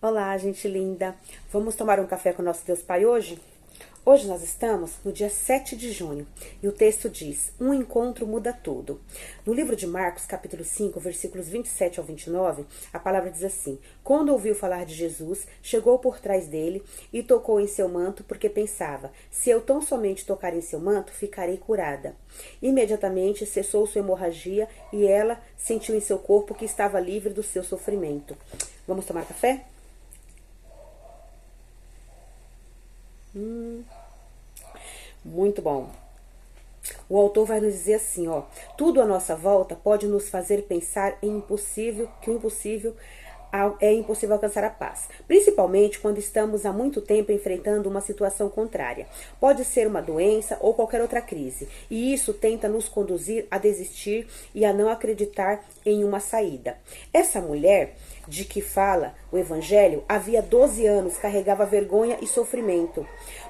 Olá, gente linda! Vamos tomar um café com o nosso Deus Pai hoje? Hoje nós estamos no dia 7 de junho e o texto diz: um encontro muda tudo. No livro de Marcos, capítulo 5, versículos 27 ao 29, a palavra diz assim: quando ouviu falar de Jesus, chegou por trás dele e tocou em seu manto, porque pensava: se eu tão somente tocar em seu manto, ficarei curada. Imediatamente cessou sua hemorragia e ela sentiu em seu corpo que estava livre do seu sofrimento. Vamos tomar café? Muito bom. O autor vai nos dizer assim, ó: tudo à nossa volta pode nos fazer pensar em impossível, que o impossível é impossível alcançar a paz, principalmente quando estamos há muito tempo enfrentando uma situação contrária. Pode ser uma doença ou qualquer outra crise, e isso tenta nos conduzir a desistir e a não acreditar em uma saída. Essa mulher de que fala o Evangelho, havia 12 anos, carregava vergonha e sofrimento,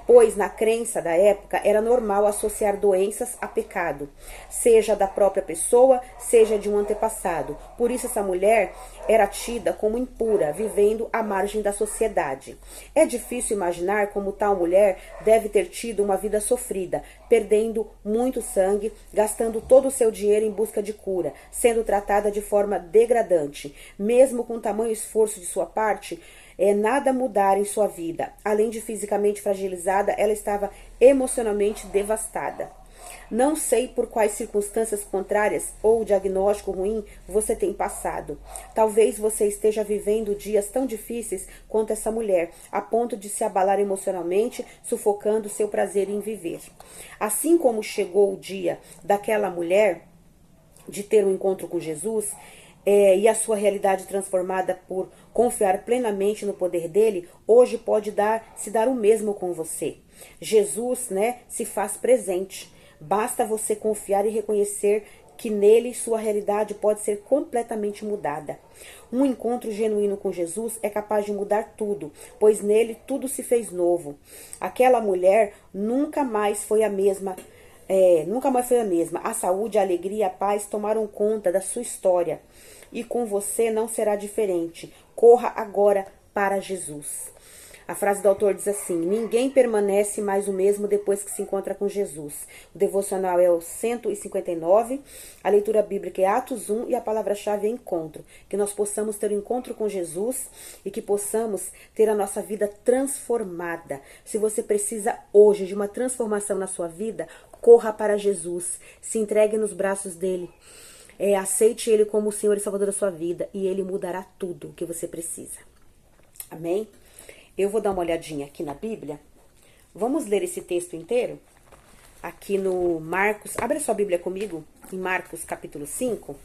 pois na crença da época era normal associar doenças a pecado, seja da própria pessoa, seja de um antepassado. Por isso essa mulher era tida como impura, vivendo à margem da sociedade. É difícil imaginar como tal mulher deve ter tido uma vida sofrida, perdendo muito sangue, gastando todo o seu dinheiro em busca de cura, sendo tratada de forma degradante, mesmo com tamanho esforço de sua parte, nada mudar em sua vida. Além de fisicamente fragilizada, ela estava emocionalmente devastada. Não sei por quais circunstâncias contrárias ou diagnóstico ruim você tem passado. Talvez você esteja vivendo dias tão difíceis quanto essa mulher, a ponto de se abalar emocionalmente, sufocando seu prazer em viver. Assim como chegou o dia daquela mulher de ter um encontro com Jesus, e a sua realidade transformada por confiar plenamente no poder dele, hoje pode se dar o mesmo com você. Jesus, se faz presente. Basta você confiar e reconhecer que nele sua realidade pode ser completamente mudada. Um encontro genuíno com Jesus é capaz de mudar tudo, pois nele tudo se fez novo. Aquela mulher nunca mais foi a mesma. A saúde, a alegria e a paz tomaram conta da sua história. E com você não será diferente. Corra agora para Jesus. A frase do autor diz assim: ninguém permanece mais o mesmo depois que se encontra com Jesus. O devocional é o 159, a leitura bíblica é Atos 1 e a palavra-chave é encontro. Que nós possamos ter um encontro com Jesus e que possamos ter a nossa vida transformada. Se você precisa hoje de uma transformação na sua vida, corra para Jesus, se entregue nos braços dele. Aceite ele como o Senhor e Salvador da sua vida e ele mudará tudo o que você precisa. Amém? Eu vou dar uma olhadinha aqui na Bíblia. Vamos ler esse texto inteiro? Aqui no Marcos. Abre sua Bíblia comigo, em Marcos capítulo 5.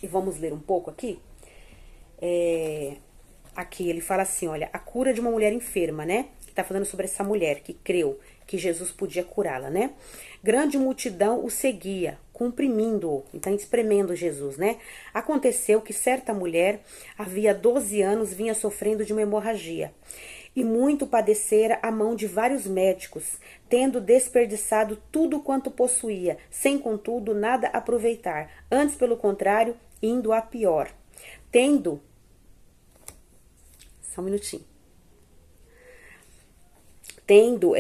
E vamos ler um pouco aqui. Aqui ele fala assim, olha, a cura de uma mulher enferma, Que tá falando sobre essa mulher que creu que Jesus podia curá-la, Grande multidão o seguia, comprimindo-o, então espremendo Jesus, Aconteceu que certa mulher, havia 12 anos, vinha sofrendo de uma hemorragia, e muito padecera a mão de vários médicos, tendo desperdiçado tudo quanto possuía, sem contudo nada aproveitar, antes pelo contrário, indo a pior. Só um minutinho. Tendo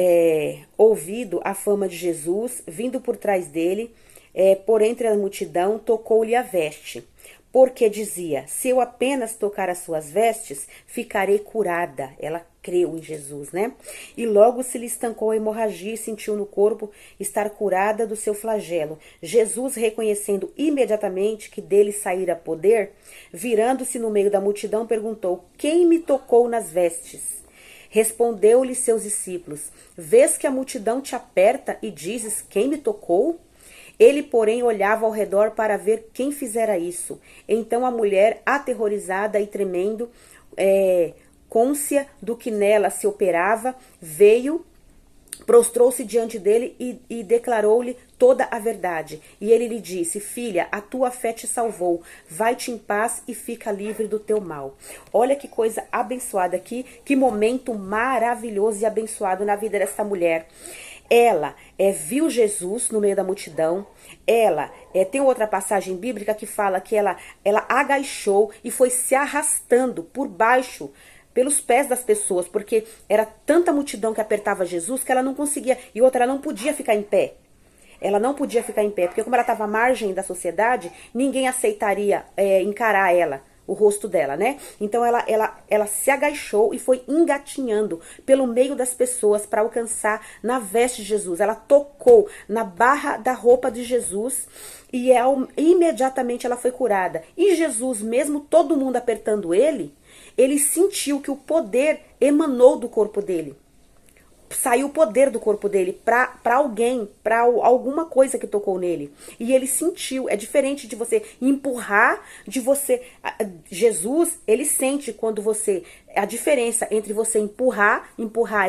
ouvido a fama de Jesus, vindo por trás dele, por entre a multidão, tocou-lhe a veste, porque dizia: se eu apenas tocar as suas vestes, ficarei curada. Ela creu em Jesus, E logo se lhe estancou a hemorragia e sentiu no corpo estar curada do seu flagelo. Jesus, reconhecendo imediatamente que dele saíra poder, virando-se no meio da multidão, perguntou: quem me tocou nas vestes? Respondeu-lhe seus discípulos: vês que a multidão te aperta e dizes: quem me tocou? Ele, porém, olhava ao redor para ver quem fizera isso. Então a mulher, aterrorizada e tremendo, cônscia do que nela se operava, veio, prostrou-se diante dele e declarou-lhe toda a verdade. E ele lhe disse: filha, a tua fé te salvou, vai-te em paz e fica livre do teu mal. Olha que coisa abençoada aqui, que momento maravilhoso e abençoado na vida dessa mulher. Ela viu Jesus no meio da multidão. Ela tem outra passagem bíblica que fala que ela agachou e foi se arrastando por baixo pelos pés das pessoas, porque era tanta multidão que apertava Jesus que ela não conseguia, e outra, ela não podia ficar em pé. Ela não podia ficar em pé, porque como ela estava à margem da sociedade, ninguém aceitaria encarar ela, o rosto dela, né? Então ela se agachou e foi engatinhando pelo meio das pessoas para alcançar na veste de Jesus. Ela tocou na barra da roupa de Jesus e imediatamente ela foi curada. E Jesus, mesmo todo mundo apertando ele sentiu que o poder emanou do corpo dele. Saiu o poder do corpo dele para alguém, para alguma coisa que tocou nele. E ele sentiu. É diferente de você empurrar, de você... Jesus, ele sente quando você... A diferença entre você empurrar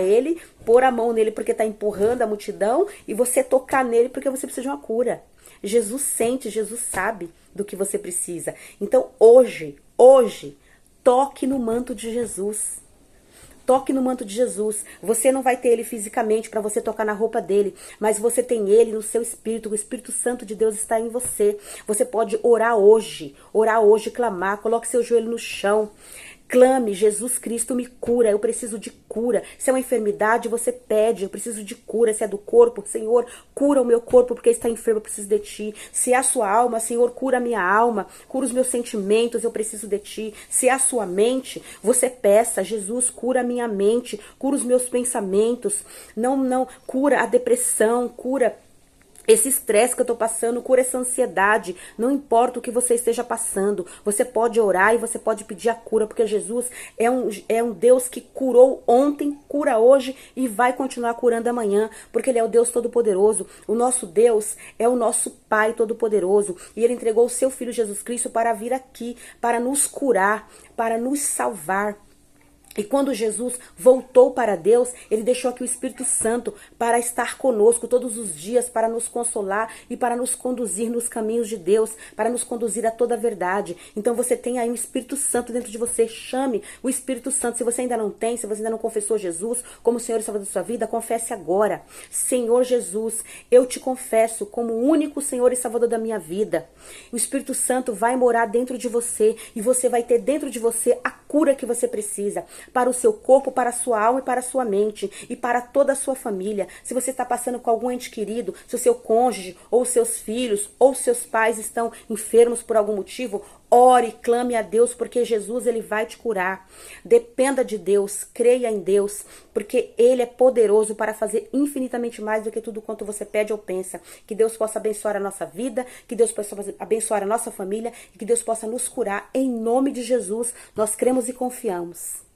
ele, pôr a mão nele porque tá empurrando a multidão, e você tocar nele porque você precisa de uma cura. Jesus sente, Jesus sabe do que você precisa. Então, hoje, toque no manto de Jesus. Toque no manto de Jesus. Você não vai ter ele fisicamente para você tocar na roupa dele, mas você tem ele no seu espírito. O Espírito Santo de Deus está em você. Você pode orar hoje, clamar, coloque seu joelho no chão. Clame, Jesus Cristo me cura, eu preciso de cura. Se é uma enfermidade, você pede, eu preciso de cura. Se é do corpo, Senhor, cura o meu corpo porque está enfermo, eu preciso de ti. Se é a sua alma, Senhor, cura a minha alma, cura os meus sentimentos, eu preciso de ti. Se é a sua mente, você peça, Jesus, cura a minha mente, cura os meus pensamentos. Não, cura a depressão, cura esse estresse que eu tô passando, cura essa ansiedade. Não importa o que você esteja passando, você pode orar e você pode pedir a cura, porque Jesus é um Deus que curou ontem, cura hoje e vai continuar curando amanhã, porque ele é o Deus Todo-Poderoso. O nosso Deus é o nosso Pai Todo-Poderoso, e ele entregou o seu Filho Jesus Cristo para vir aqui, para nos curar, para nos salvar. E quando Jesus voltou para Deus, ele deixou aqui o Espírito Santo para estar conosco todos os dias, para nos consolar e para nos conduzir nos caminhos de Deus, para nos conduzir a toda a verdade. Então você tem aí um Espírito Santo dentro de você, chame o Espírito Santo. Se você ainda não tem, se você ainda não confessou Jesus como Senhor e Salvador da sua vida, confesse agora. Senhor Jesus, eu te confesso como o único Senhor e Salvador da minha vida. O Espírito Santo vai morar dentro de você e você vai ter dentro de você a cura que você precisa, para o seu corpo, para a sua alma e para a sua mente e para toda a sua família. Se você está passando com algum ente querido, se o seu cônjuge ou seus filhos ou seus pais estão enfermos por algum motivo, ore, clame a Deus, porque Jesus, ele vai te curar. Dependa de Deus, creia em Deus, porque ele é poderoso para fazer infinitamente mais do que tudo quanto você pede ou pensa. Que Deus possa abençoar a nossa vida, que Deus possa abençoar a nossa família e que Deus possa nos curar em nome de Jesus. Nós cremos e confiamos.